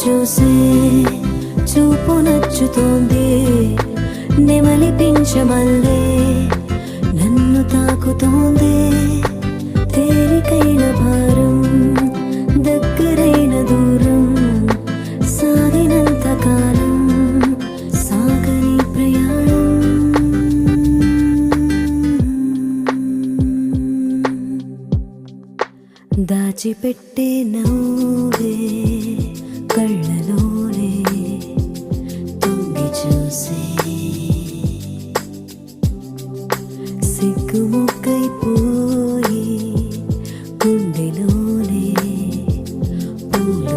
చూసే చూపు నచ్చుతోంది, నెమలి పించమల్లే నన్ను తాకుతోంది. తేలికైన భారం, దగ్గరైన దూరం, సాగినంత కాలం సాగని ప్రయాణం. దాచిపెట్టే నవ్వే కళ్ళలోనే తొంగి చూసే, సిగ్గుముక్కైపోయి గుండెలోనే పూలు